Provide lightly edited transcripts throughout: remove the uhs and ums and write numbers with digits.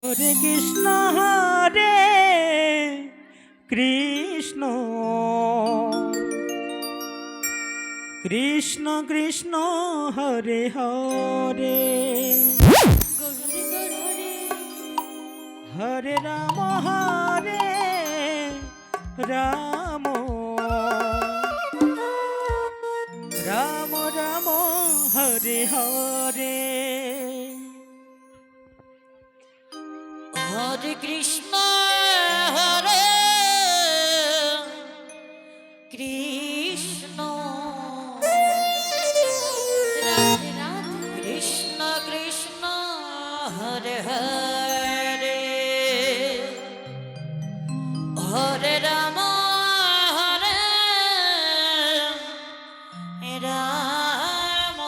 হরে Krishna হরে Krishna Krishna Krishna Hare Hare Hare Ram Ram Ram Ram Hare Hare Hare Krishna হরে Krishna Radhe Radhe Krishna Krishna Hare Hare Hare Ram Ram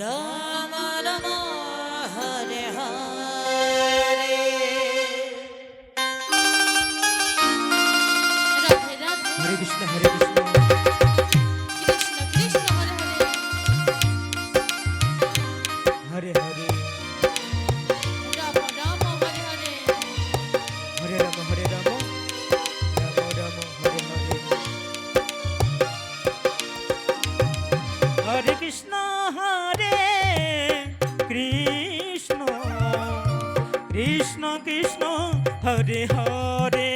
Ram Ram Hare Hare Radhe Radhe হরে Krishna হরে Krishna Krishna Krishna Hare Hare Hare Hare Ram Ram Hare Hare Hare Ram হরে Ram Ram Ram Hare Hare Hare Krishna হরে Krishna Krishna Krishna Hare Hare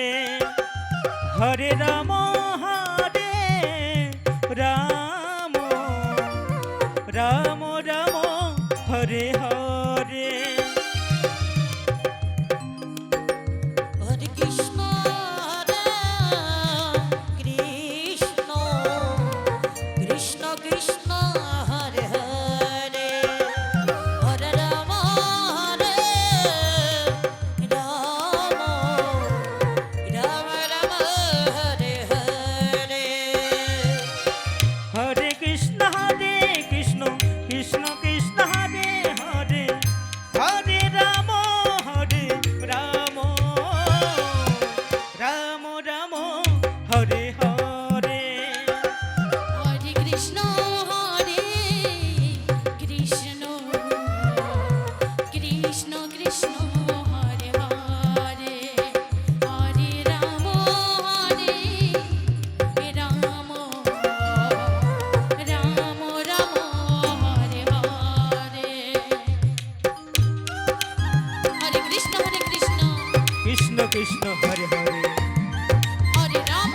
Hare Ram Ram Ram Ram Hare Hare Hare Krishna হরে Krishna Krishna Krishna Hare Hare Hare Ram Ram Ram Ram Hare Hare Hare Krishna Krishna Krishna Hare Hare Hare Ram Ram Ram Ram Hare Hare Hare Krishna হরে Krishna Krishna Krishna Hare Hare Hare Ram Ram Ram Ram Hare Hare Hare Krishna Krishna Krishna Hare Hare Hare Ram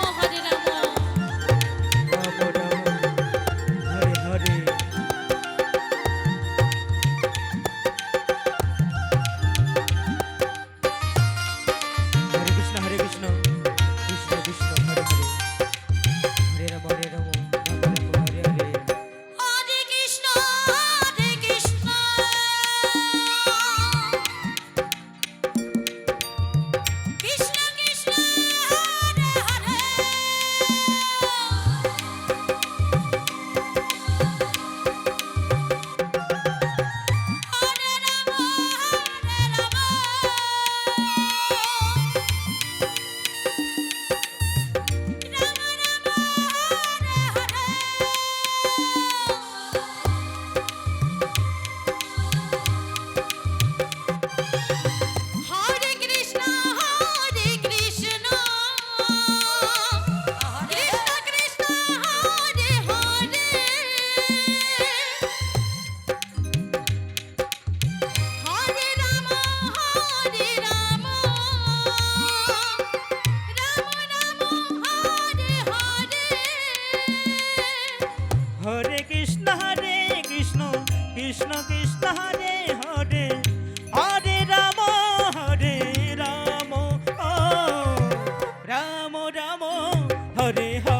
Ram Ram Hare Hare Hare Krishna Krishna Krishna Hare Hare Hare Ram Ram Hare Hare Hare Krishna Krishna Krishna Hare Hare Hare Ram Ram Ram Hare Hare Hare Krishna Krishna Krishna Hare Hare Hare Ram Ram Ram Hare Hare Hare Krishna Krishna Krishna Hare Hare Hare Ram Ram ও Ram Ram Hare Hare